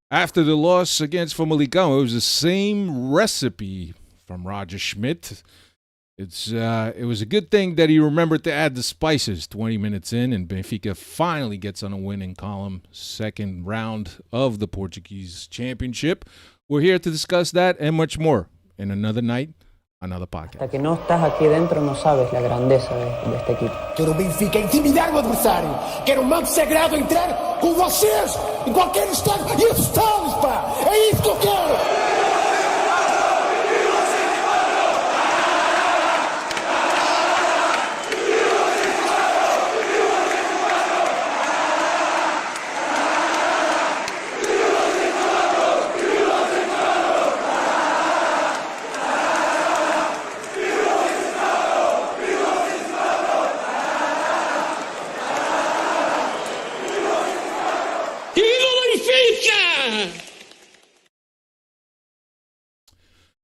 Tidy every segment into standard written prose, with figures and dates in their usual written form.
After the loss against Famalicão, it was the same recipe from Roger Schmidt. It was a good thing that he remembered to add the spices 20 minutes in, and Benfica finally gets on a winning column, second round of the Portuguese Championship. We're here to discuss that and much more in another night, another podcast. Hasta que no estás aquí dentro no sabes la grandeza de este equipo. Quero o Benfica intimidar o adversário. Quero o manto sagrado entrar com vocês em qualquer estádio e assustá-los, pá! É isso que eu quero!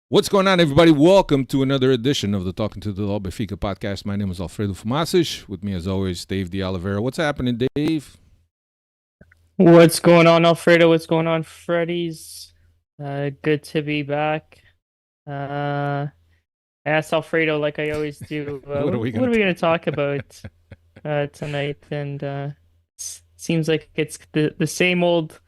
What's going on, everybody? Welcome to another edition of the Talking to the Law Benfica podcast. My name is Alfredo Fumacic. With me, as always, Dave de Oliveira. What's happening, Dave? What's going on, Alfredo? What's going on, Freddy's? Good to be back. Ask Alfredo like I always do. What are we going to talk about tonight? And seems like it's the same old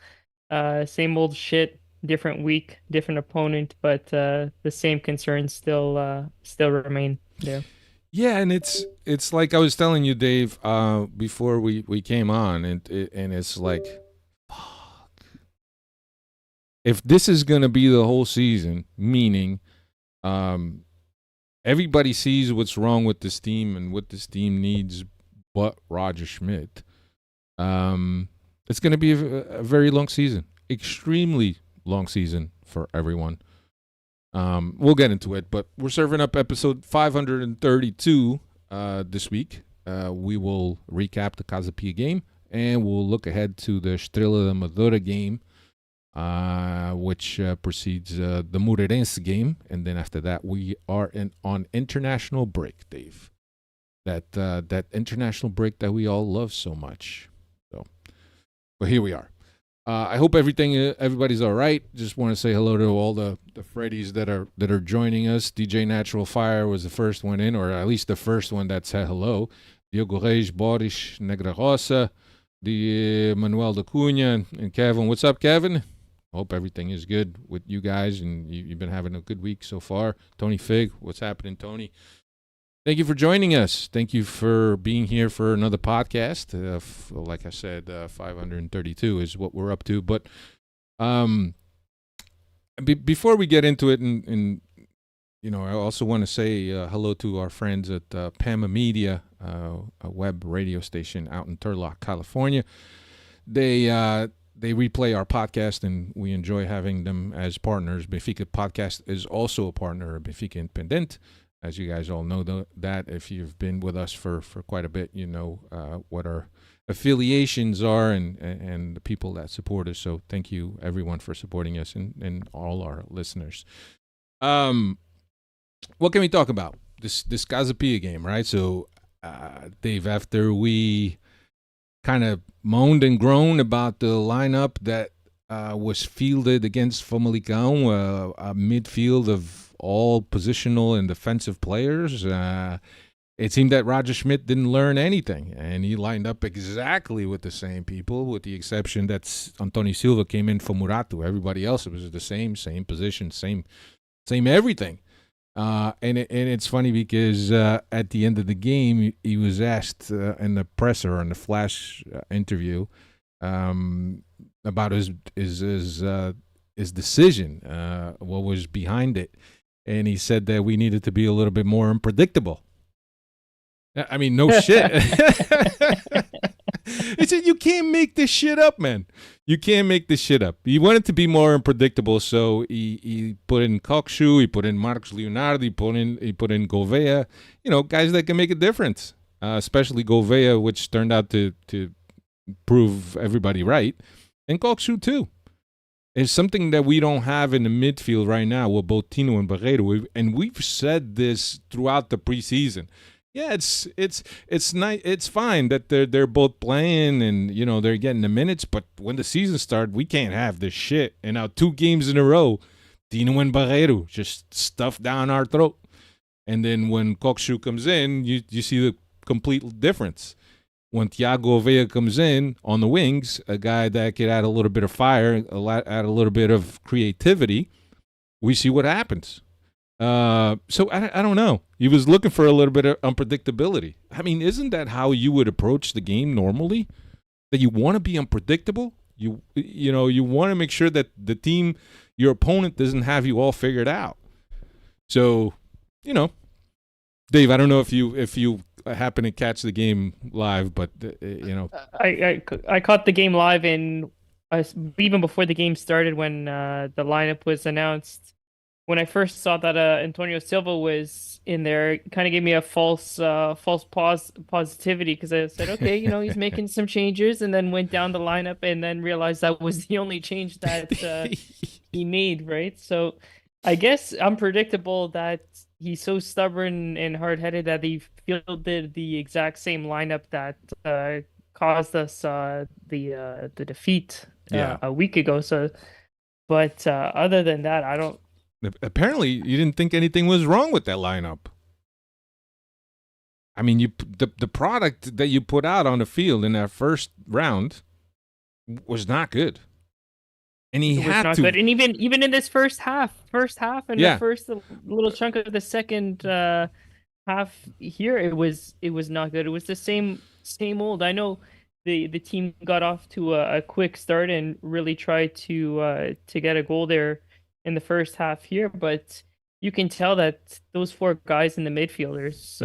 shit. Different week, different opponent, but the same concerns still remain there. Yeah, and it's like I was telling you, Dave, before we came on, and it's like, fuck. If this is gonna be the whole season, meaning, everybody sees what's wrong with this team and what this team needs, but Roger Schmidt, it's gonna be a very long season, extremely long season for everyone. We'll get into it, but we're serving up episode 532 this week. We will recap the Casa Pia game, and we'll look ahead to the Estrela da Amadora game, which precedes the Moreirense game, and then after that we are on international break, Dave. That international break that we all love so much. So, but here we are. I hope everybody's all right. Just want to say hello to all the Freddies that are joining us. DJ Natural Fire was the first one in, or at least the first one that said hello. Diogo Reis, Boris, Negra Rosa, Manuel da Cunha, and Kevin. What's up, Kevin? Hope everything is good with you guys, and you've been having a good week so far. Tony Fig, what's happening, Tony? Thank you for joining us. Thank you for being here for another podcast. Like I said, 532 is what we're up to. But before we get into it, and I also want to say hello to our friends at PAMA Media, a web radio station out in Turlock, California. They replay our podcast, and we enjoy having them as partners. Benfica Podcast is also a partner of Benfica Independent. As you guys all know that if you've been with us for quite a bit, you know what our affiliations are and the people that support us. So thank you, everyone, for supporting us and all our listeners. What can we talk about? This Casa Pia game, right? So, Dave, after we kind of moaned and groaned about the lineup that was fielded against Famalicão, a midfield of all positional and defensive players. It seemed that Roger Schmidt didn't learn anything, and he lined up exactly with the same people, with the exception that Antonio Silva came in for Murato. Everybody else, it was the same position, same everything. And it's funny because at the end of the game, he was asked in the presser on the flash interview about his decision, what was behind it. And he said that we needed to be a little bit more unpredictable. I mean, no shit. He said, you can't make this shit up, man. You can't make this shit up. He wanted to be more unpredictable, so he put in Kokshu, he put in Marcos Leonardo, he put in Gouveia, guys that can make a difference, especially Gouveia, which turned out to prove everybody right, and Kokshu too. It's something that we don't have in the midfield right now with both Tino and Barreiro. And we've said this throughout the preseason. Yeah, it's nice. It's fine that they're both playing and they're getting the minutes. But when the season started, we can't have this shit. And now 2 games in a row, Tino and Barreiro just stuffed down our throat. And then when Kokshu comes in, you see the complete difference. When Thiago Vea comes in on the wings, a guy that could add a little bit of fire, add a little bit of creativity, we see what happens. So I don't know. He was looking for a little bit of unpredictability. I mean, isn't that how you would approach the game normally? That you want to be unpredictable. You want to make sure that the team, your opponent, doesn't have you all figured out. So, Dave, I don't know if you happen to catch the game live, but I caught the game live in even before the game started when the lineup was announced. When I first saw that Antonio Silva was in there, it kind of gave me a false positivity because I said, okay, he's making some changes, and then went down the lineup and then realized that was the only change that he made, right? So I guess unpredictable that he's so stubborn and hard-headed that he fielded the exact same lineup that caused us the defeat a week ago. So, but other than that, I don't. Apparently, you didn't think anything was wrong with that lineup. I mean, the product that you put out on the field in that first round was not good, and he had not to. Good. And even in this first half, and the first little chunk of the second half here, it was not good. It was the same old. I know the team got off to a quick start and really tried to get a goal there in the first half here, but you can tell that those 4 guys in the midfielders,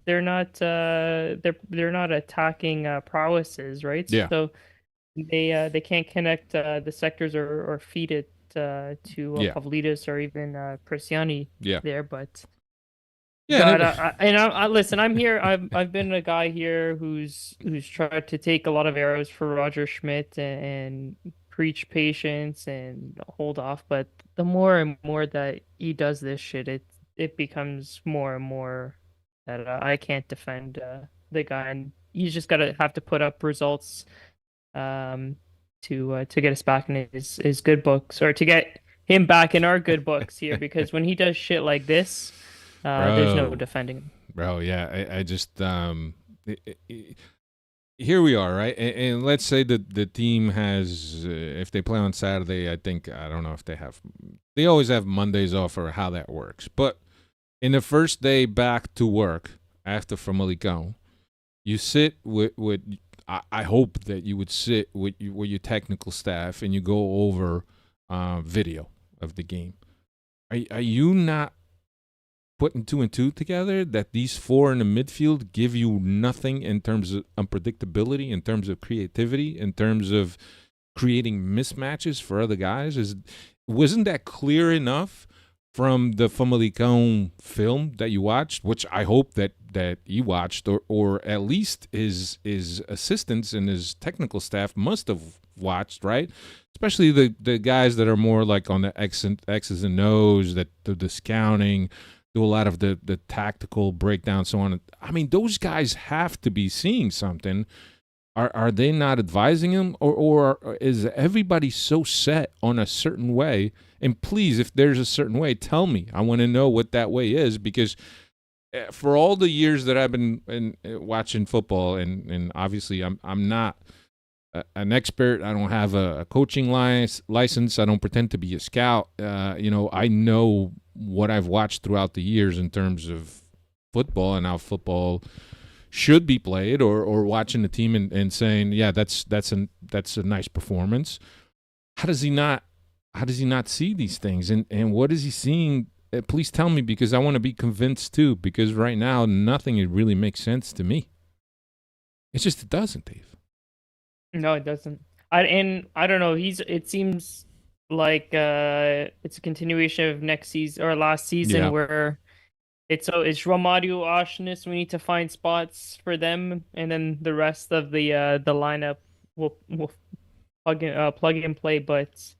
they're not attacking prowesses, right? Yeah. So they can't connect the sectors or feed it to Pavlidis or even Presiani there, but. Yeah, listen. I'm here. I've been a guy here who's tried to take a lot of arrows for Roger Schmidt and preach patience and hold off. But the more and more that he does this shit, it becomes more and more that I can't defend the guy, and he's just have to put up results to get us back in his good books, or to get him back in our good books here, because when he does shit like this. There's no defending him. Bro, yeah, I just here we are, right? And let's say that the team has, if they play on Saturday, I don't know if they always have Mondays off or how that works. But in the first day back to work after Famalicão, you sit with I hope that you would sit with your technical staff and you go over video of the game. Are you not putting 2 and 2 together that these 4 in the midfield give you nothing in terms of unpredictability, in terms of creativity, in terms of creating mismatches for other guys? Wasn't that clear enough from the Famalicão film that you watched, which I hope that you watched, or at least his assistants and his technical staff must have watched, right? Especially the guys that are more like on the X's and O's, that do the scouting, do a lot of the tactical breakdown, so on. I mean, those guys have to be seeing something. Are they not advising him, or is everybody so set on a certain way? And please, if there's a certain way, tell me. I want to know what that way is, because for all the years that I've been watching football, and obviously I'm not an expert. I don't have a coaching license. I don't pretend to be a scout. I know what I've watched throughout the years in terms of football and how football should be played, or watching the team and saying, yeah, that's a nice performance. How does he not see these things? And what is he seeing? Please tell me, because I want to be convinced too, because right now nothing really makes sense to me. It doesn't, Dave. No, it doesn't. I don't know. It seems like it's a continuation of next season or last season, where it's Romario, Ashnes. We need to find spots for them, and then the rest of the lineup will plug and play. But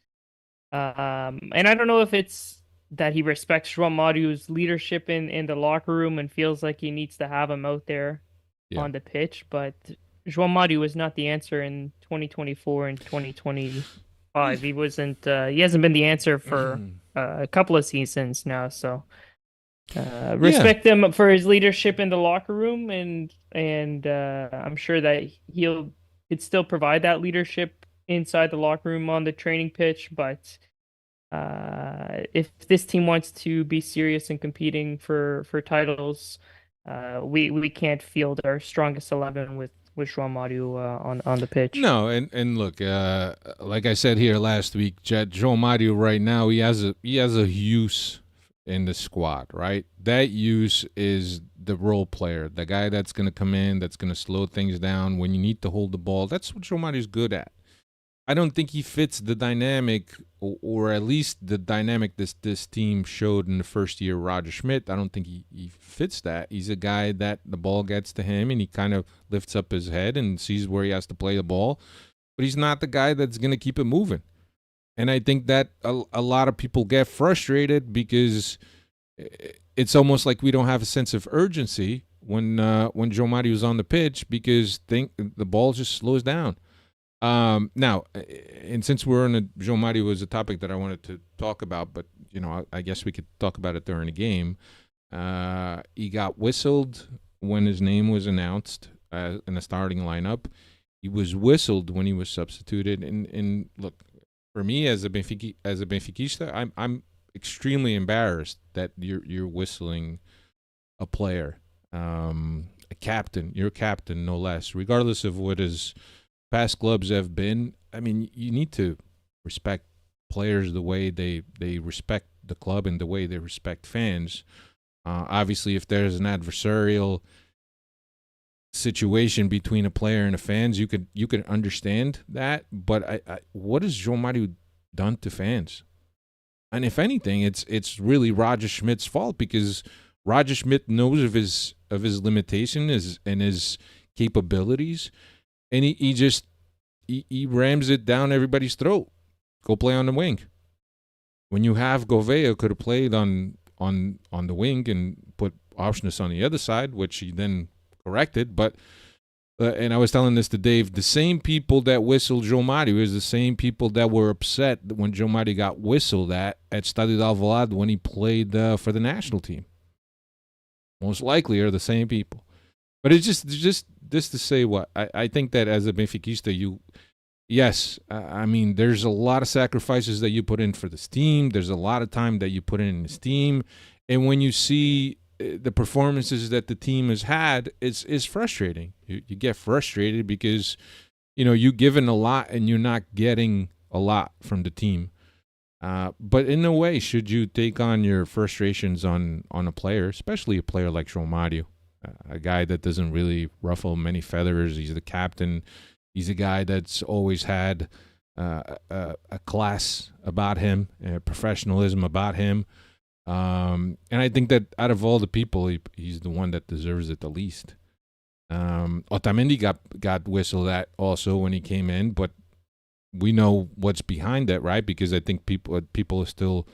and I don't know if it's that he respects João Mario's leadership in the locker room and feels like he needs to have him out there Yeah. on the pitch. But João Mario was not the answer in 2024 and 2025. He wasn't. He hasn't been the answer for a couple of seasons now. So Yeah. respect him for his leadership in the locker room, and I'm sure that he'll could still provide that leadership inside the locker room on the training pitch. But if this team wants to be serious and competing for titles, we can't field our strongest 11 with João Mario on the pitch. No, and look, like I said here last week, Joe Mario right now he has a use in the squad, right? That use is the role player, the guy that's going to come in, that's going to slow things down when you need to hold the ball. That's what Joe Mario's good at. I don't think he fits the dynamic, or at least the dynamic this team showed in the first year. Roger Schmidt, I don't think he fits that. He's a guy that the ball gets to him and he kind of lifts up his head and sees where he has to play the ball, but he's not the guy that's going to keep it moving. And I think that a lot of people get frustrated because it's almost like we don't have a sense of urgency when Joe Mario's on the pitch because the ball just slows down. Now, and since we're on Joe Mario was a topic that I wanted to talk about, but I guess we could talk about it during the game. He got whistled when his name was announced in the starting lineup. He was whistled when he was substituted. And look, for me as a Benfiquista, I'm extremely embarrassed that you're whistling a player, a captain, your captain no less, regardless of what his past clubs have been. I mean, you need to respect players the way they respect the club and the way they respect fans. Obviously, if there's an adversarial situation between a player and the fans, you could understand that. But what has João Mario done to fans? And if anything, it's really Roger Schmidt's fault because Roger Schmidt knows of his limitations and his capabilities, and he rams it down everybody's throat. Go play on the wing. When you have Gouveia could have played on the wing and put Auschwitz on the other side, which he then corrected. But and I was telling this to Dave, the same people that whistled João Mario is the same people that were upset when João Mario got whistled at Estádio de Alvalade when he played for the national team. Most likely are the same people. But it's just to say what I think that as a Benfiquista, yes, I mean, there's a lot of sacrifices that you put in for this team. There's a lot of time that you put in this team. And when you see the performances that the team has had, it's frustrating. You get frustrated because, you're given a lot and you're not getting a lot from the team. But in a way, should you take on your frustrations on a player, especially a player like João Mario, a guy that doesn't really ruffle many feathers? He's the captain. He's a guy that's always had a class about him, a professionalism about him. And I think that out of all the people, he's the one that deserves it the least. Otamendi got whistled at also when he came in, but we know what's behind that, right? Because I think people are still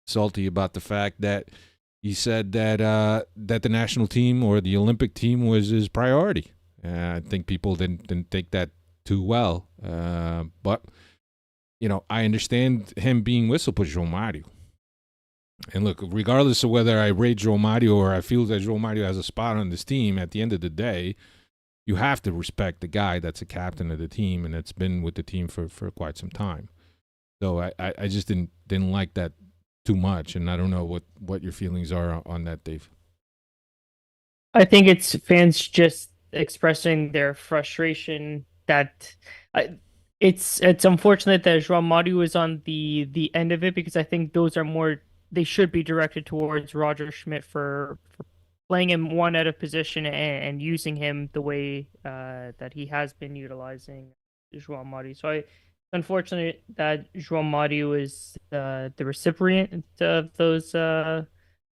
salty about the fact that he said that that the national team or the Olympic team was his priority. I think people didn't take that too well. But I understand him being whistled for João Mario. And look, regardless of whether I rate João Mario or I feel that João Mario has a spot on this team, at the end of the day, you have to respect the guy that's a captain of the team and that's been with the team for quite some time. So I just didn't like that too much, and I don't know what your feelings are on that, Dave. I think it's fans just expressing their frustration that it's unfortunate that João Mario is on the end of it, because I think those are they should be directed towards Roger Schmidt for playing him one out of position and using him the way that he has been utilizing João Mario. So it's unfortunate that João Mario is the recipient of those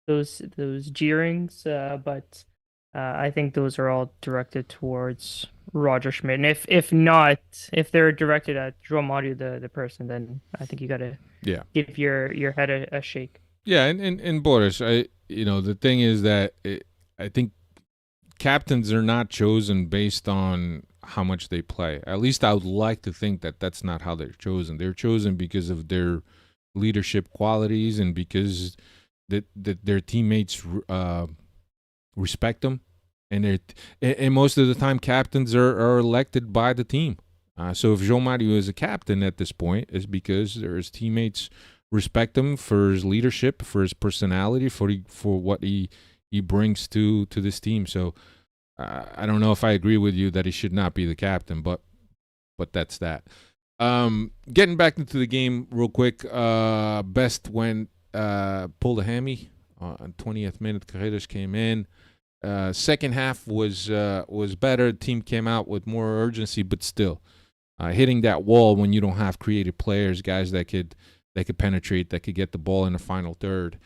jeerings, but I think those are all directed towards Roger Schmidt. And if they're directed at João Mario, the person, then I think you got to give your head a shake. Yeah, and Boris, the thing is that I think captains are not chosen based on how much they play. At least I would like to think that that's not how they're chosen. They're chosen because of their leadership qualities and because that their teammates respect them, and most of the time captains are elected by the team. So if João Mario is a captain at this point, it's because his teammates respect him for his leadership, for his personality, for what he brings to this team. So I don't know if I agree with you that he should not be the captain, but that's that. Getting back into the game real quick. Best went pulled a hammy on 20th minute. Carreras came in. Second half was better. The team came out with more urgency, but still hitting that wall when you don't have creative players, guys that could penetrate, that could get the ball in the final third.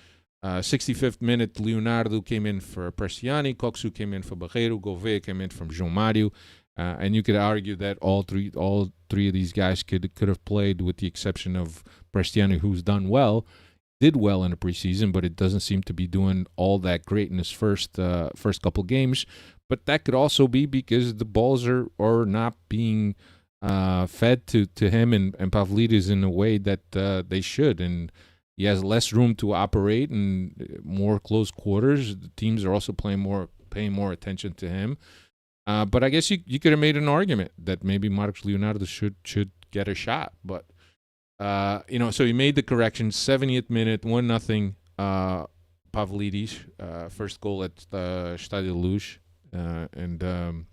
65th minute, Leonardo came in for Prestiani, Coxu came in for Barreiro, Gouveia came in from João Mario, and you could argue that all three of these guys could have played, with the exception of Prestiani, who's did well in the preseason, but it doesn't seem to be doing all that great in his first couple games. But that could also be because the balls are not being fed to him and Pavlidis in a way that they should, and he has less room to operate and more close quarters. The teams are also paying more attention to him. But I guess you could have made an argument that maybe Marcos Leonardo should get a shot. But so he made the correction. 70th minute, 1-0. Pavlidis, first goal at Estádio da Luz, and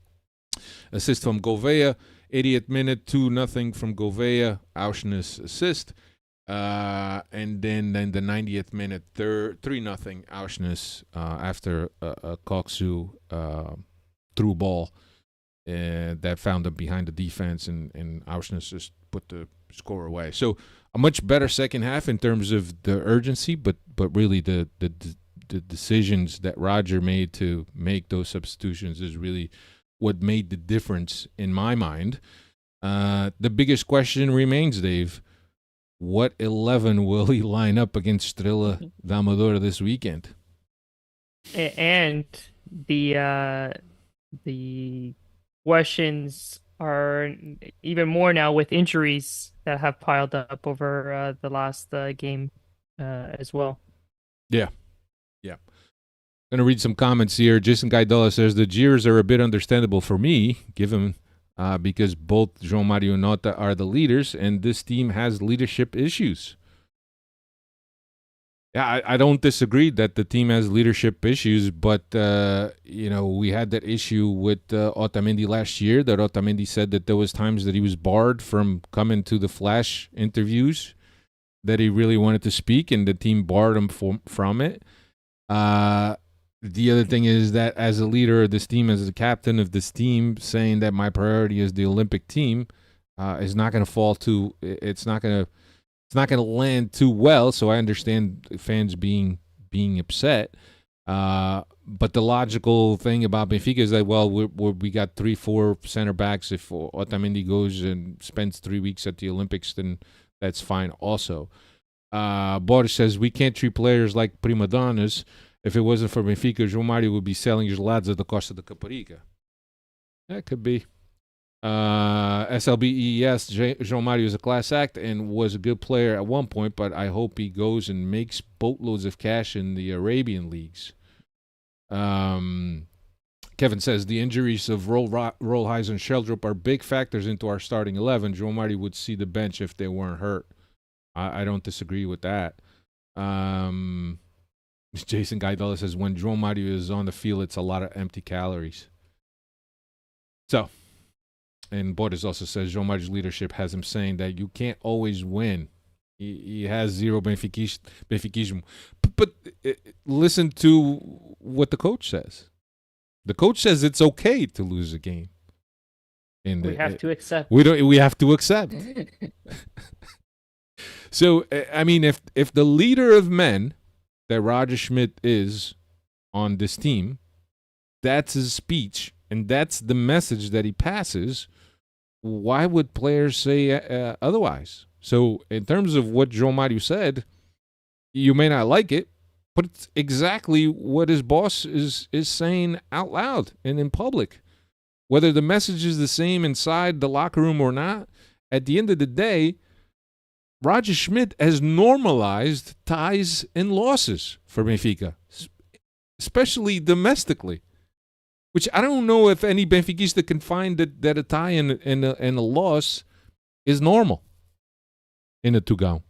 assist from Gouveia. 80th minute, 2-0 from Gouveia. Auschnitz assist. And then the 90th minute, 3-0 Auschnitz after a Coxu through ball that found him behind the defense, and Auschnitz just put the score away. So a much better second half in terms of the urgency, but really the decisions that Roger made to make those substitutions is really what made the difference in my mind. The biggest question remains, Dave. What 11 will he line up against Estrela da Amadora this weekend? And the questions are even more now with injuries that have piled up over the last game as well. Yeah. Going to read some comments here. Jason Gaidola says the jeers are a bit understandable for me, given because both João Mario and Nota are the leaders, and this team has leadership issues. Yeah, I don't disagree that the team has leadership issues, but we had that issue with Otamendi last year. That Otamendi said that there was times that he was barred from coming to the flash interviews, that he really wanted to speak, and the team barred him from it. The other thing is that as a leader of this team, as the captain of this team, saying that my priority is the Olympic team is not going to fall to. It's not going to land too well. So I understand fans being upset. But the logical thing about Benfica is that, well, we got 3-4 center backs. If Otamendi goes and spends 3 weeks at the Olympics, then that's fine also. Boris says we can't treat players like prima donnas. If it wasn't for Benfica, João Mario would be selling gelados at the Costa da Caparica. That could be. SLBES, João Mario is a class act and was a good player at one point, but I hope he goes and makes boatloads of cash in the Arabian leagues. Kevin says the injuries of Rolheiser and Sheldrup are big factors into our starting 11. João Mario would see the bench if they weren't hurt. I don't disagree with that. Jason Gaidola says when João Mario is on the field, it's a lot of empty calories. So, and Boris also says João Mario's leadership has him saying that you can't always win. He has zero Benfiquismo. But listen to what the coach says. The coach says it's okay to lose a game. And we have to accept. We have to accept. So, I mean, if the leader of men that Roger Schmidt is on this team, that's his speech, and that's the message that he passes, why would players say otherwise? So in terms of what João Mario said, You may not like it, but it's exactly what his boss is saying out loud and in public. Whether the message is the same inside the locker room or not, at the end of the day, Roger Schmidt has normalized ties and losses for Benfica, especially domestically, which I don't know if any Benfiquista can find that a tie and a loss is normal in a Tugão.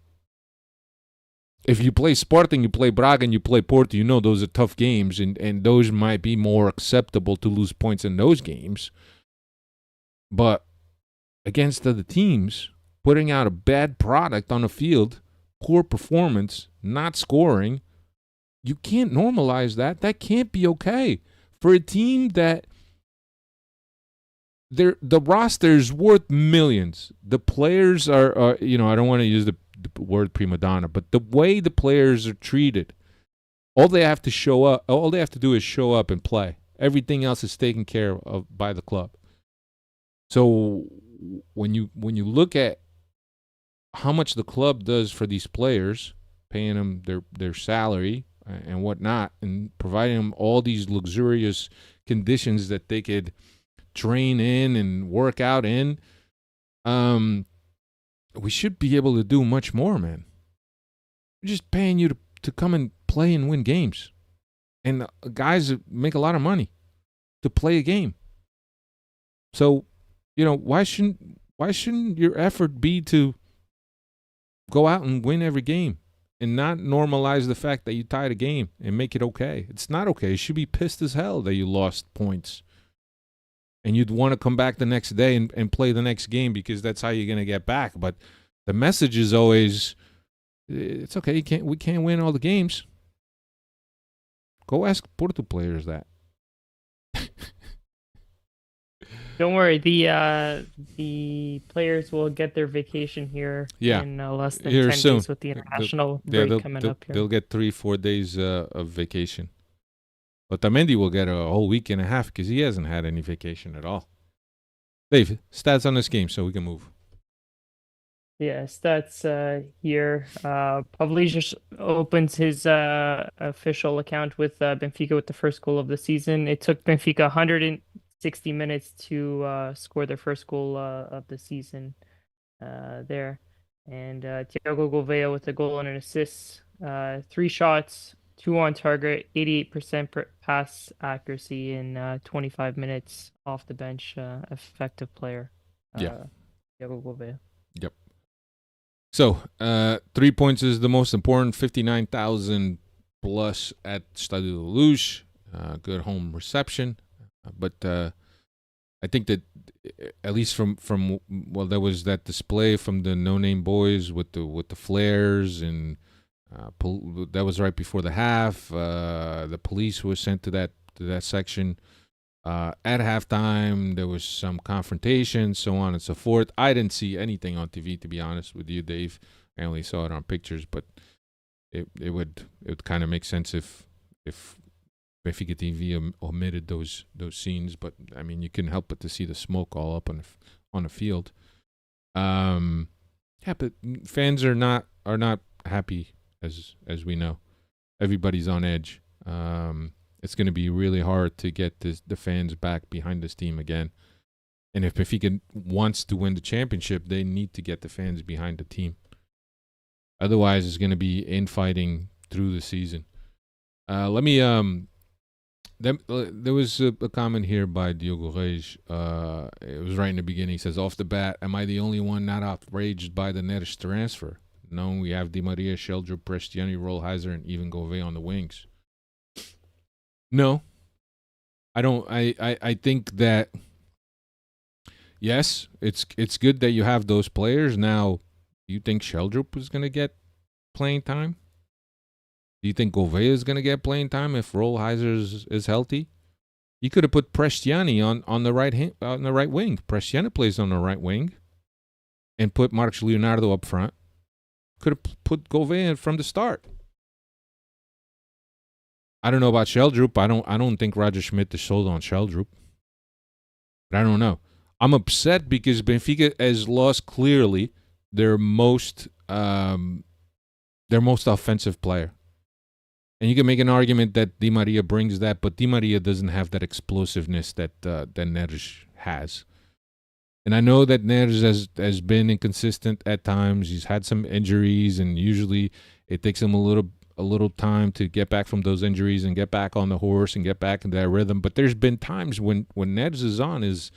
If you play Sporting, you play Braga, and you play Porto, you know those are tough games, and those might be more acceptable to lose points in those games. But against other teams, putting out a bad product on the field, poor performance, not scoring, you can't normalize that. That can't be okay. For a team that the roster is worth millions. The players are I don't want to use the word prima donna, but the way the players are treated, all they have to do is show up and play. Everything else is taken care of by the club. So when you look at how much the club does for these players, paying them their salary and whatnot, and providing them all these luxurious conditions that they could train in and work out in, we should be able to do much more, man. We're just paying you to come and play and win games. And guys make a lot of money to play a game. So, why shouldn't your effort be to go out and win every game and not normalize the fact that you tied a game and make it okay? It's not okay. You should be pissed as hell that you lost points. And you'd want to come back the next day and play the next game because that's how you're going to get back. But the message is always, it's okay, we can't win all the games. Go ask Porto players that. Don't worry, the players will get their vacation here in less than 10 soon. days with the international break coming up here. They'll get 3-4 days of vacation. Otamendi will get a whole week and a half because he hasn't had any vacation at all. Dave, stats on this game so we can move. Yeah, stats here. Pavlidis opens his official account with Benfica with the first goal of the season. It took Benfica 160 minutes to score their first goal of the season there. And Thiago Gouveia with a goal and an assist. 3 shots, 2 on target, 88% pass accuracy in 25 minutes off the bench. Effective player. Thiago Gouveia. Yep. So, 3 points is the most important. 59,000 plus at Stadio da Luz. Good home reception. But I think that at least from there was that display from the No Name Boys with the flares and that was right before the half. The police was sent to that section. At halftime, there was some confrontation, so on and so forth. I didn't see anything on TV, to be honest with you, Dave. I only saw it on pictures, but it would kind of make sense if Benfica TV omitted those scenes. But I mean, you couldn't help but to see the smoke all up on the field. But fans are not happy, as we know. Everybody's on edge. It's going to be really hard to get the fans back behind this team again. And if Benfica wants to win the championship, they need to get the fans behind the team. Otherwise, it's going to be infighting through the season. There was a comment here by Diogo Reis. It was right in the beginning. He says, off the bat, am I the only one not outraged by the Neres transfer? No, we have Di Maria, Sheldrup, Prestiani, Rollheiser, and even Gouveia on the wings. No, I don't. I think that, yes, it's good that you have those players. Now, do you think Sheldrup is going to get playing time? Do you think Gouveia is going to get playing time if Rollheiser is healthy? You could have put Prestiani on the right wing. Prestiani plays on the right wing, and put Marcos Leonardo up front. Could have put Gouveia from the start. I don't know about Sheldrup. I don't think Roger Schmidt is sold on Sheldrup. But I don't know. I'm upset because Benfica has lost clearly their their most offensive player. And you can make an argument that Di Maria brings that, but Di Maria doesn't have that explosiveness that Neres has. And I know that Neres has been inconsistent at times. He's had some injuries, and usually it takes him a little time to get back from those injuries and get back on the horse and get back into that rhythm. But there's been times when Neres is on, he's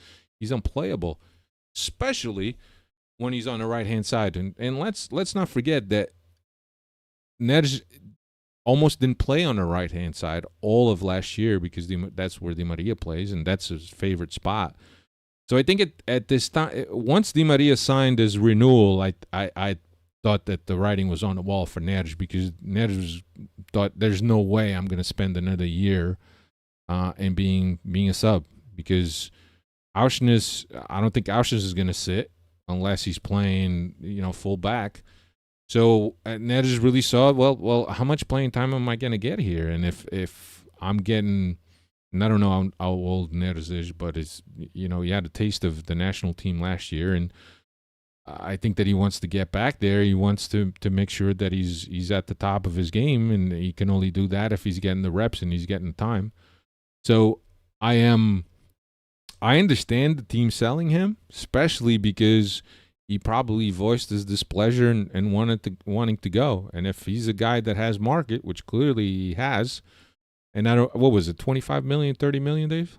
unplayable, especially when he's on the right-hand side. And let's not forget that Neres almost didn't play on the right-hand side all of last year because that's where Di Maria plays, and that's his favorite spot. So I think at this time, once Di Maria signed his renewal, I thought that the writing was on the wall for Neres, because Neres thought there's no way I'm going to spend another year and being a sub, because Auschwitz, I don't think Auschwitz is going to sit unless he's playing, full back. So Neres really saw, well, how much playing time am I going to get here? And if I'm getting, and I don't know how old Neres is, but it's, he had a taste of the national team last year, and I think that he wants to get back there. He wants to make sure that he's at the top of his game, and he can only do that if he's getting the reps and he's getting the time. So I understand the team selling him, especially because he probably voiced his displeasure and wanting to go. And if he's a guy that has market, which clearly he has, and what was it, 25 million, 30 million, Dave?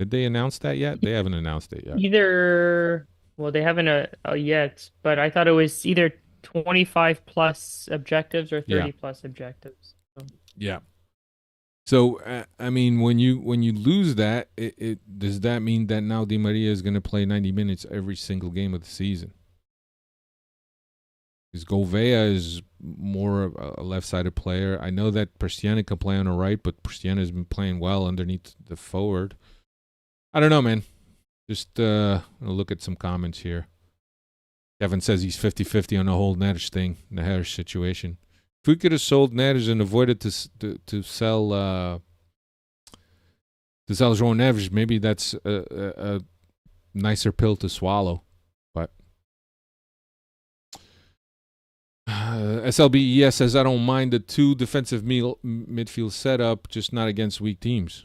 Did they announce that yet? They haven't announced it yet. Well, they haven't yet, but I thought it was either 25 plus objectives or 30 plus objectives. So. Yeah. So I mean, when you lose that, it does that mean that now Di Maria is going to play 90 minutes every single game of the season? Because Gouveia is more of a left-sided player. I know that Persiana can play on the right, but Persiana has been playing well underneath the forward. I don't know, man. Just look at some comments here. Kevin says he's 50-50 on the whole Neres thing, the Harris situation. If we could have sold Neres and avoided to sell João Neves, maybe that's a nicer pill to swallow. But SLBES says, I don't mind the two defensive midfield setup, just not against weak teams.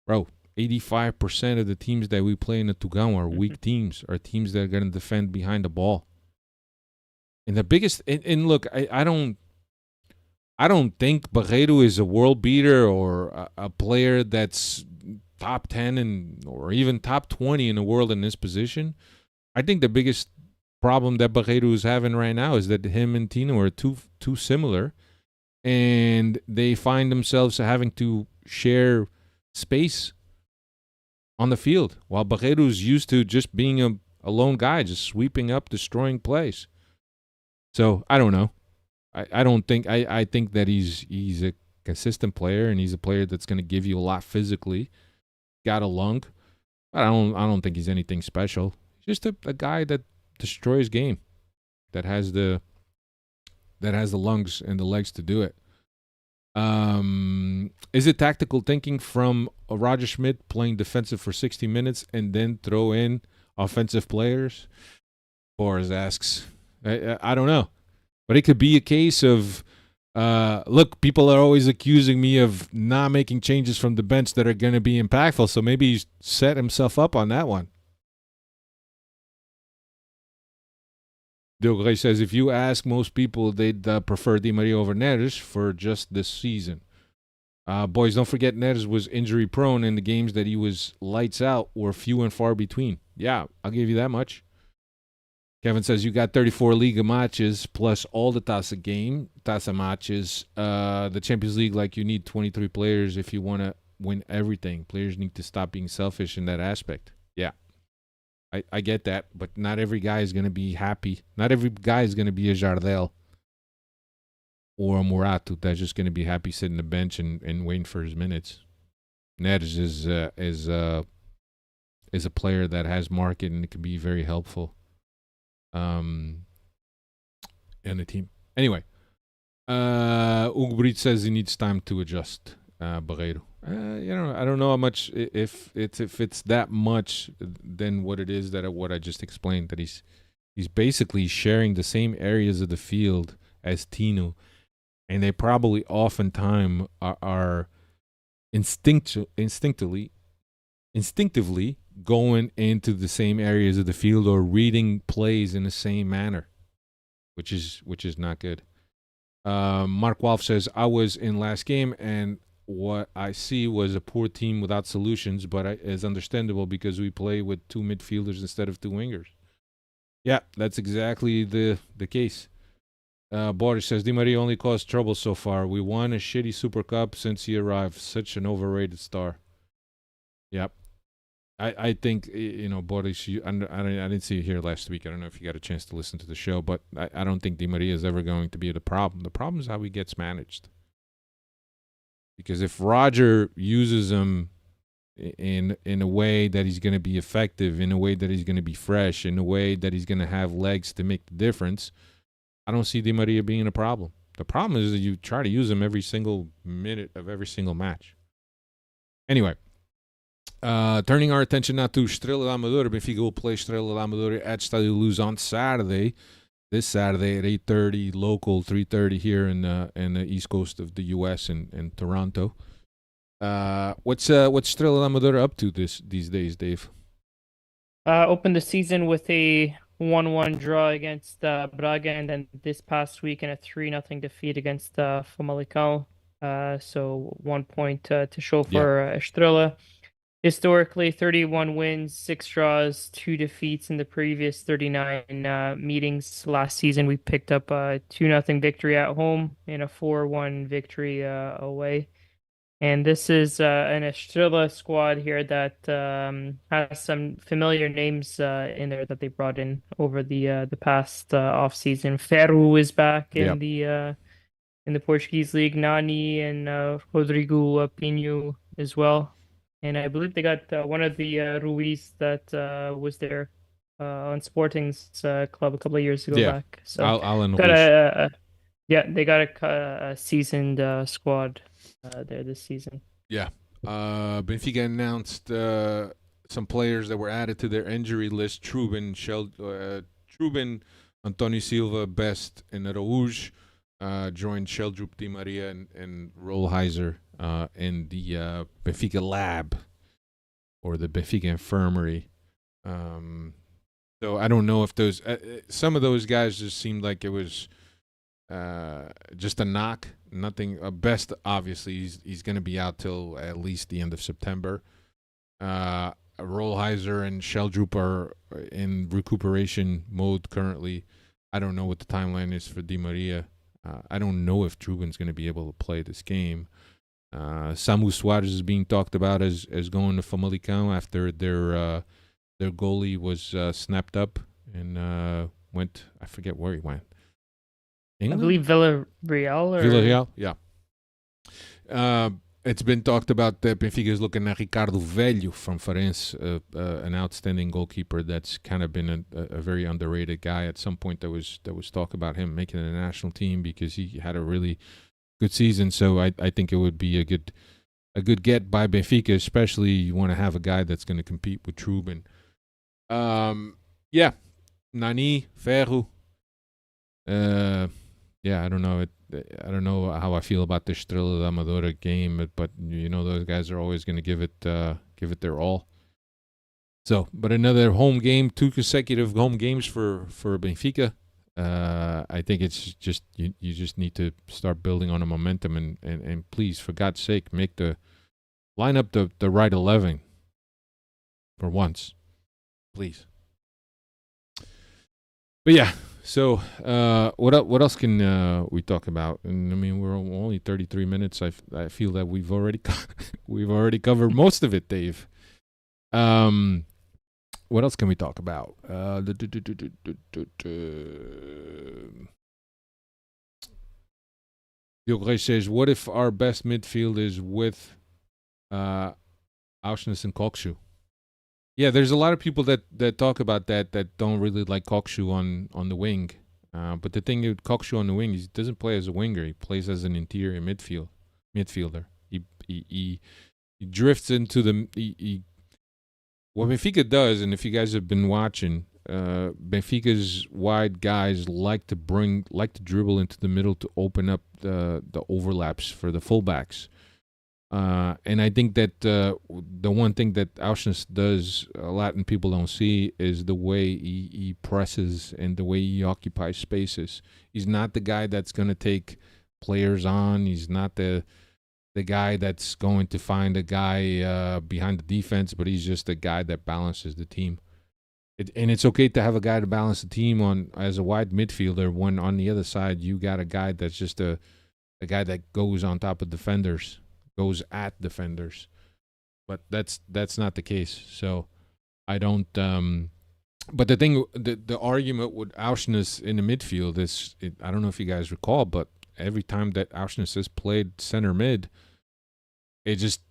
Bro, 85% of the teams that we play in the Tugão are weak teams, are teams that are going to defend behind the ball. And the biggest, and look, I don't think Barreiro is a world beater or a player that's top 10 or even top 20 in the world in this position. I think the biggest problem that Barreiro is having right now is that him and Tino are too similar, and they find themselves having to share space on the field, while Barreiro is used to just being a lone guy, just sweeping up, destroying plays. So I don't know. I don't think I think that he's a consistent player, and he's a player that's going to give you a lot physically. Got a lung. I don't think he's anything special. He's just a guy that destroys game, that has the lungs and the legs to do it. Is it tactical thinking from Roger Schmidt playing defensive for 60 minutes and then throw in offensive players? Boris asks. I don't know. But it could be a case of, look, people are always accusing me of not making changes from the bench that are going to be impactful, so maybe he's set himself up on that one. Dilgray says, if you ask most people, they'd prefer Di Maria over Neres for just this season. Boys, don't forget Neres was injury-prone, and the games that he was lights out were few and far between. Yeah, I'll give you that much. Kevin says, you got 34 Liga matches plus all the Taça matches. The Champions League, like, you need 23 players if you want to win everything. Players need to stop being selfish in that aspect. Yeah, I get that, but not every guy is going to be happy. Not every guy is going to be a Jardel or a Muratu that's just going to be happy sitting on the bench and waiting for his minutes. Neres is a player that has market, and it can be very helpful. And the team. Anyway, Ugbrit says he needs time to adjust. Barreiro. I don't know how much. If it's that much, then what it is that what I just explained, that he's basically sharing the same areas of the field as Tino, and they probably oftentimes are instinctively going into the same areas of the field or reading plays in the same manner, which is not good. Mark Wolf says, I was in last game and what I see was a poor team without solutions, but it's understandable because we play with 2 midfielders instead of 2 wingers. Yeah, that's exactly the case. Boris says, Di Maria only caused trouble so far. We won a shitty Super Cup since he arrived. Such an overrated star. Yep. I think, Boris, I didn't see you here last week. I don't know if you got a chance to listen to the show, but I don't think Di Maria is ever going to be the problem. The problem is how he gets managed. Because if Roger uses him in a way that he's going to be effective, in a way that he's going to be fresh, in a way that he's going to have legs to make the difference, I don't see Di Maria being a problem. The problem is that you try to use him every single minute of every single match. Anyway, turning our attention now to Estrela da Amadora. Benfica will play Estrela da Amadora at Estádio Luz on Saturday. This Saturday at 8:30 local, 3:30 here in the east coast of the U.S. in Toronto. What's Estrela da Amadora up to these days, Dave? Opened the season with a 1-1 draw against Braga, and then this past week in a 3-0 defeat against Famalicão. So 1 point to show for Estrela. Historically, 31 wins, 6 draws, 2 defeats in the previous 39 meetings. Last season, we picked up a 2-0 victory at home and a 4-1 victory away. And this is an Estrela squad here that has some familiar names in there that they brought in over the past off season. Ferro is back in the Portuguese league. Nani and Rodrigo Pinho as well. And I believe they got one of the Ruiz that was there on Sporting's club a couple of years ago back. So Alan got they got a seasoned squad there this season. Yeah. Benfica announced some players that were added to their injury list. Trubin, Antonio Silva, Best, and Araújo joined Sheldrup, Di Maria, and Rollheiser in the Benfica lab or the Benfica infirmary. So I don't know if those some of those guys just seemed like it was just a knock. Nothing. Best, obviously, he's going to be out till at least the end of September. Rollheiser and Sheldrup are in recuperation mode currently. I don't know what the timeline is for Di Maria. I don't know if Trubin's going to be able to play this game. Samu Suarez is being talked about as going to Famalicão after their goalie was snapped up and went. I forget where he went. England? I believe Villarreal. Villarreal, yeah. It's been talked about that Benfica is looking at Ricardo Velho from Farense, an outstanding goalkeeper that's kind of been a very underrated guy. At some point, there was talk about him making the national team because he had a really good season. So I think it would be a good get by Benfica, especially you want to have a guy that's going to compete with Trubin. Nani, Ferro. I don't know. I don't know how I feel about the Estrela da Amadora game, but those guys are always going to give it their all. So, but another home game, 2 consecutive home games for Benfica. I think it's just you just need to start building on a momentum and please, for God's sake, line up the right 11 for once, please. But yeah. So, what else can we talk about? And I mean, we're only 33 minutes. I feel that we've already covered most of it, Dave. What else can we talk about? Yogre says, "What if our best midfield is with Auschwitz and Kokshu?" Yeah, there's a lot of people that talk about that don't really like Kokshu on the wing. But the thing with Kokshu on the wing, he doesn't play as a winger. He plays as an interior midfielder. He drifts into the... what Benfica does, and if you guys have been watching, Benfica's wide guys like to dribble into the middle to open up the overlaps for the fullbacks. And I think that the one thing that Auschwitz does a lot and people don't see is the way he presses and the way he occupies spaces. He's not the guy that's going to take players on. He's not the guy that's going to find a guy behind the defense, but he's just a guy that balances the team. And it's okay to have a guy to balance the team as a wide midfielder when on the other side you got a guy that's just a guy that goes on top of defenders. Goes at defenders, but that's not the case. So I don't. But the argument with Auschwitz in the midfield is, I don't know if you guys recall, but every time that Auschwitz has played center mid, it just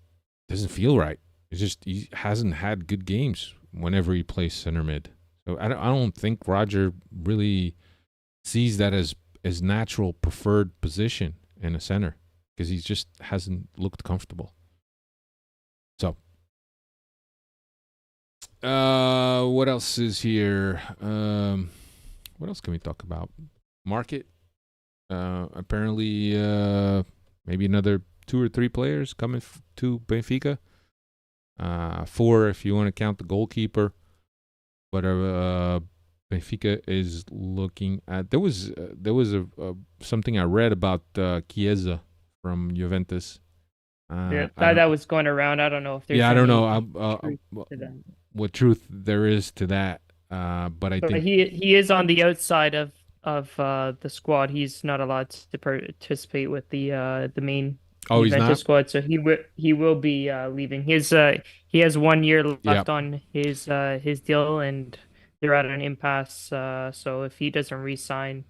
doesn't feel right. It's just he hasn't had good games whenever he plays center mid. So I don't think Roger really sees that as natural preferred position in a center. Because he just hasn't looked comfortable. So, what else is here? What else can we talk about? Market. Apparently, maybe another 2 or 3 players coming to Benfica. 4 if you want to count the goalkeeper. But Benfica is looking at. There was something I read about Chiesa from Juventus. That was going around. I don't know if there's. Yeah, I don't know what truth there is to that. But I think he is on the outside of the squad. He's not allowed to participate with the main Juventus squad. So he will be leaving. He has 1 year left on his deal, and they're at an impasse. So if he doesn't re-sign,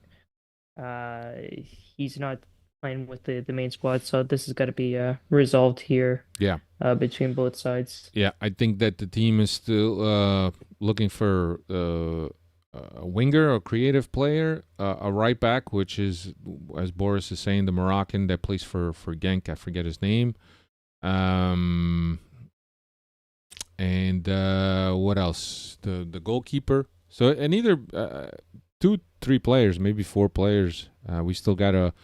he's not playing with the main squad, so this is got to be resolved here. Yeah, between both sides. Yeah, I think that the team is still looking for a winger, a creative player, a right back, which is, as Boris is saying, the Moroccan that plays for Genk. I forget his name. And what else? The goalkeeper. So and either 2, 3 players, maybe 4 players. We still got a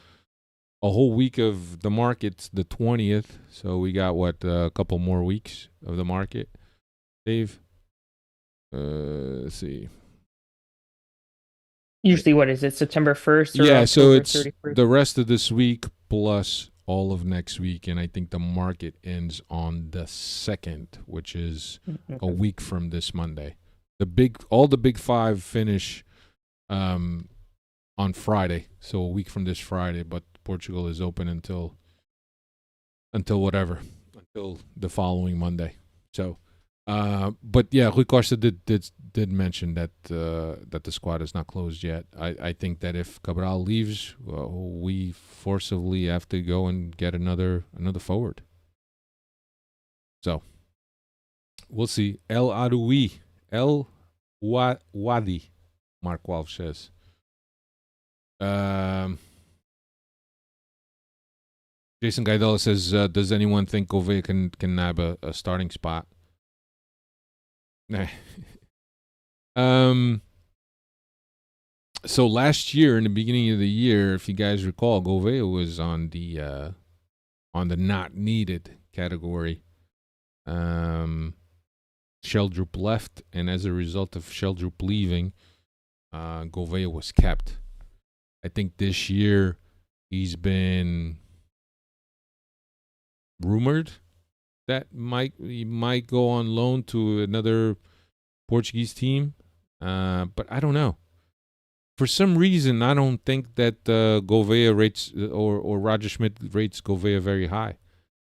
whole week of the market, the 20th. So we got a couple more weeks of the market. Dave, let's see. Usually, what is it? September 1st? Or yeah, so it's 31st? The rest of this week plus all of next week, and I think the market ends on the 2nd, which is a week from this Monday. All the big 5 finish on Friday, so a week from this Friday, but Portugal is open until the following Monday. So, but yeah, Rui Costa did mention that the squad is not closed yet. I think that if Cabral leaves, we forcibly have to go and get another forward. So we'll see. El Wadi, Mark Walsh says. Jason Gaidala says, does anyone think Gouveia can nab a starting spot? So last year, in the beginning of the year, if you guys recall, Gouveia was on the not needed category. Sheldrup left, and as a result of Sheldrup leaving, Gouveia was kept. I think this year he's been rumored that he might go on loan to another Portuguese team, but I don't know. For some reason, I don't think that Gouveia rates or Roger Schmidt rates Gouveia very high.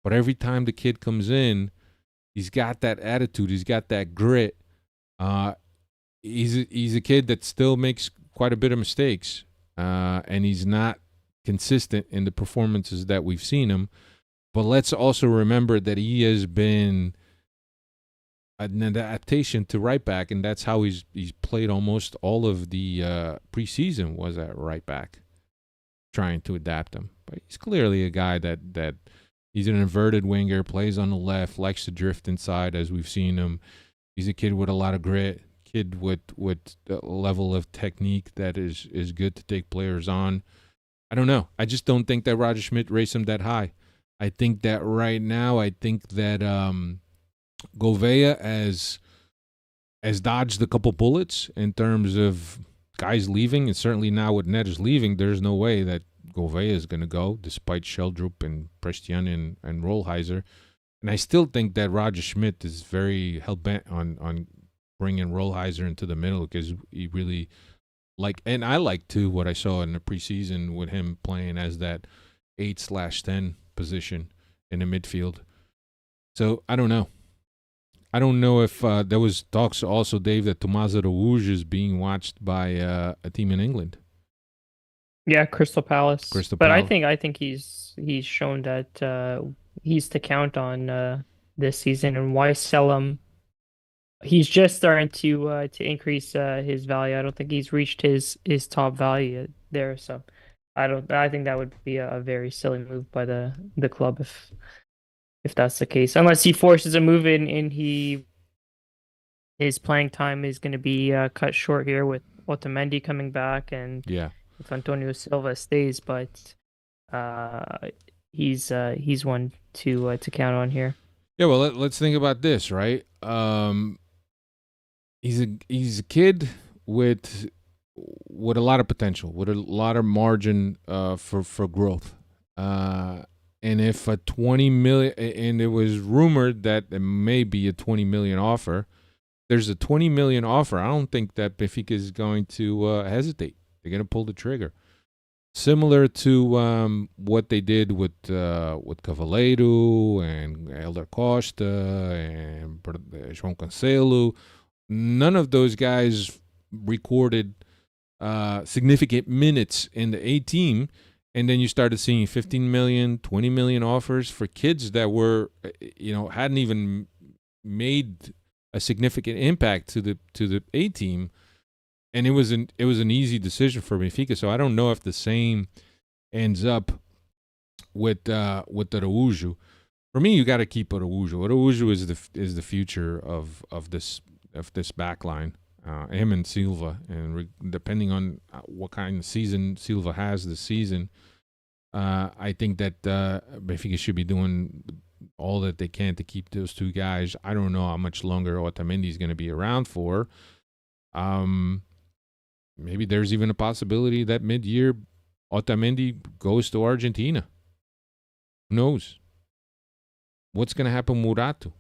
But every time the kid comes in, he's got that attitude. He's got that grit. He's a kid that still makes quite a bit of mistakes, and he's not consistent in the performances that we've seen him. But let's also remember that he has been an adaptation to right back, and that's how he's played almost all of the preseason was at right back, trying to adapt him. But he's clearly a guy that he's an inverted winger, plays on the left, likes to drift inside as we've seen him. He's a kid with a lot of grit, kid with a level of technique that is good to take players on. I don't know. I just don't think that Roger Schmidt raised him that high. I think that right now, I think that Gouveia has dodged a couple bullets in terms of guys leaving, and certainly now with Neres leaving, there's no way that Gouveia is going to go, despite Sheldrup and Prestian and Rollheiser. And I still think that Roger Schmidt is very hell-bent on bringing Rollheiser into the middle because he really and I like too what I saw in the preseason with him playing as that 8/10 position in the midfield. So I don't know. I don't know if there was talks also, Dave, that Tommaso Rouge is being watched by a team in England. Yeah, Crystal Palace. Crystal But Palace. I think he's shown that he's to count on this season. And why sell him? He's just starting to increase his value. I don't think he's reached his top value there. So I think that would be a very silly move by the club if that's the case. Unless he forces a move in and his playing time is going to be cut short here with Otamendi coming back and if Antonio Silva stays, but he's one to count on here. Yeah, well, let's think about this, right? He's a kid with a lot of potential, with a lot of margin for growth. And if a 20 million, and it was rumored that there may be a 20 million offer, there's a 20 million offer. I don't think that Benfica is going to hesitate. They're going to pull the trigger. Similar to what they did with Cavaleiro and Elder Costa and João Cancelo. None of those guys recorded significant minutes in the A team. And then you started seeing 15 million, 20 million offers for kids that were, hadn't even made a significant impact to the A team. And it was an easy decision for Benfica. So I don't know if the same ends up with the Araújo. For me, you got to keep Araújo. Araújo is the future of this back line. Him and Silva, and depending on what kind of season Silva has this season, I think that Benfica should be doing all that they can to keep those two guys. I don't know how much longer Otamendi is going to be around for. Maybe there's even a possibility that mid-year Otamendi goes to Argentina. Who knows? What's going to happen with Murato?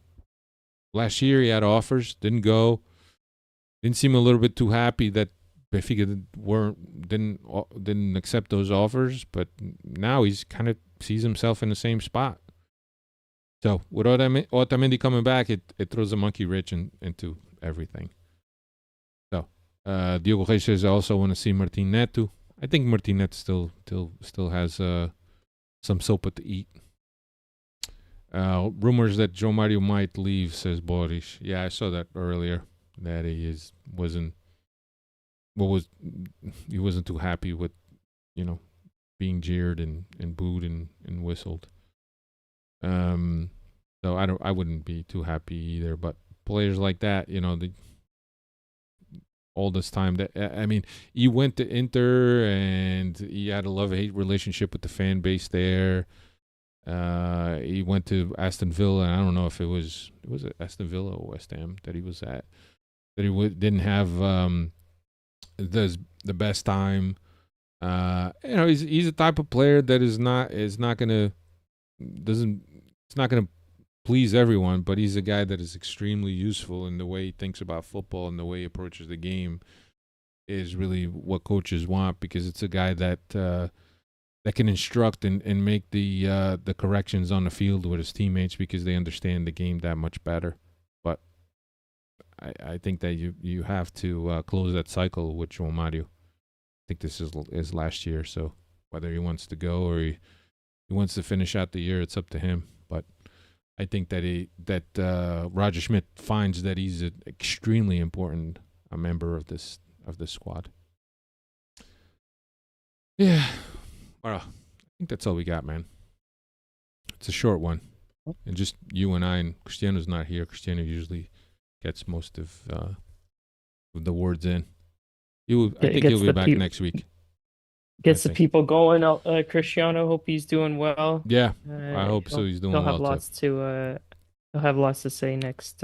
Last year he had offers, didn't go. Didn't seem a little bit too happy that Benfica didn't accept those offers, but now he's kind of sees himself in the same spot. So with Otamendi coming back, it throws a monkey wrench into everything. So Diogo Reis says, I also want to see Martin Neto. I think Martin Neto still has some sopa to eat. Rumors that João Mario might leave, says Boris. Yeah, I saw that earlier. That he wasn't too happy with, being jeered and booed and whistled. So I wouldn't be too happy either. But players like that, all this time he went to Inter and he had a love-hate relationship with the fan base there. He went to Aston Villa, and I don't know if it was Aston Villa or West Ham that he was at. That he didn't have the best time. He's a type of player that it's not gonna please everyone, but he's a guy that is extremely useful in the way he thinks about football and the way he approaches the game is really what coaches want, because it's a guy that can instruct and make the corrections on the field with his teammates because they understand the game that much better. But I think that you have to close that cycle with João Mario. I think this is last year, so whether he wants to go or he wants to finish out the year, it's up to him. But I think that Roger Schmidt finds that he's an extremely important member of this squad. Yeah, well, I think that's all we got, man. It's a short one, and just you and I, and Cristiano's not here. Cristiano usually gets most of with the words in. I think he'll be back next week. Gets the people going. Cristiano, hope he's doing well. Yeah, I hope so. He's doing well. He'll have lots to say next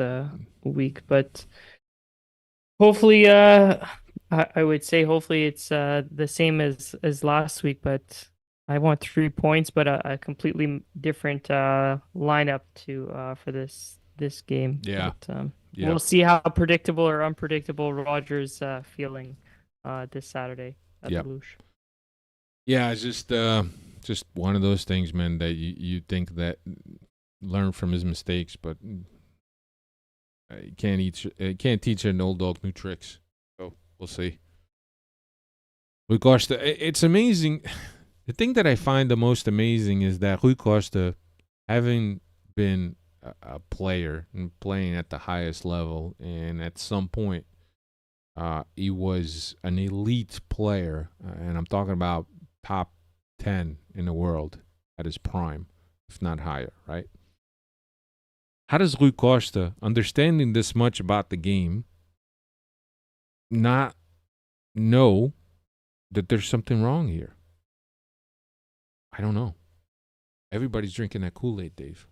week, but hopefully, I would say hopefully it's the same as last week. But I want 3 points, but a completely different lineup for this game. Yeah. But, we'll see how predictable or unpredictable Roger's feeling this Saturday at the Luge. Yeah, it's just one of those things, man, that you think that learn from his mistakes, but you can't teach an old dog new tricks. So we'll see. Rui Costa, it's amazing. The thing that I find the most amazing is that Rui Costa, having been a player and playing at the highest level, and at some point he was an elite player, and I'm talking about top 10 in the world at his prime, if not higher, right? How does Rui Costa, understanding this much about the game, not know that there's something wrong here? I don't know. Everybody's drinking that Kool-Aid, Dave.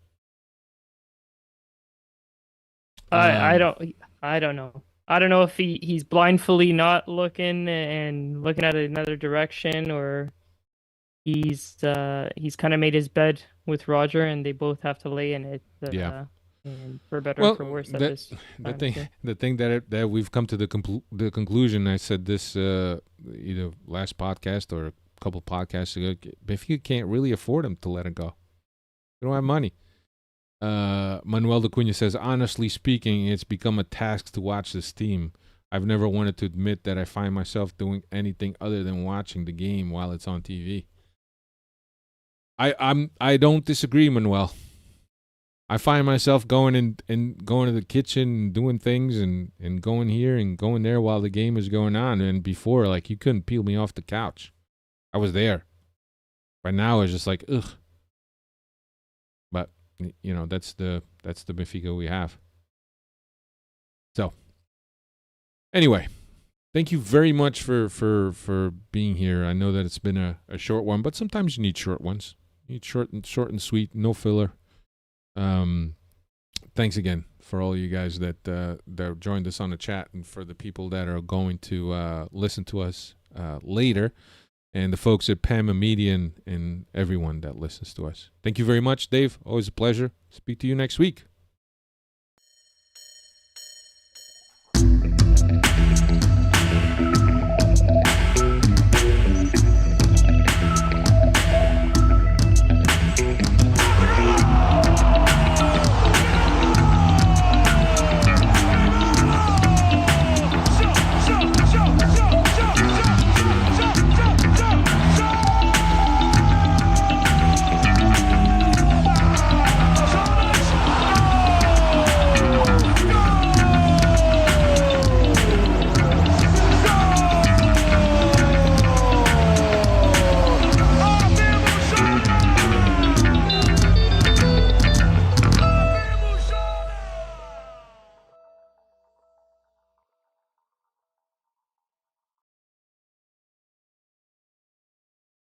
I don't know. I don't know if he's blindly not looking and looking at another direction, or he's kind of made his bed with Roger and they both have to lay in it. And for better or for worse, the thing that we've come to the conclusion. I said this either last podcast or a couple podcasts ago. Benfica can't really afford him to let him go. They don't have money. Manuel de Cunha says, honestly speaking, it's become a task to watch this team. I've never wanted to admit that I find myself doing anything other than watching the game while it's on TV. I don't disagree, Manuel. I find myself going and going to the kitchen and doing things and going here and going there while the game is going on. And before, like, you couldn't peel me off the couch. I was there. By now, it's just like, ugh. But that's the Benfica we have. So, anyway, thank you very much for being here. I know that it's been a short one, but sometimes you need short ones. You need short and sweet, no filler. Thanks again for all you guys that joined us on the chat, and for the people that are going to listen to us later, and the folks at Pama Media and everyone that listens to us. Thank you very much, Dave. Always a pleasure. Speak to you next week.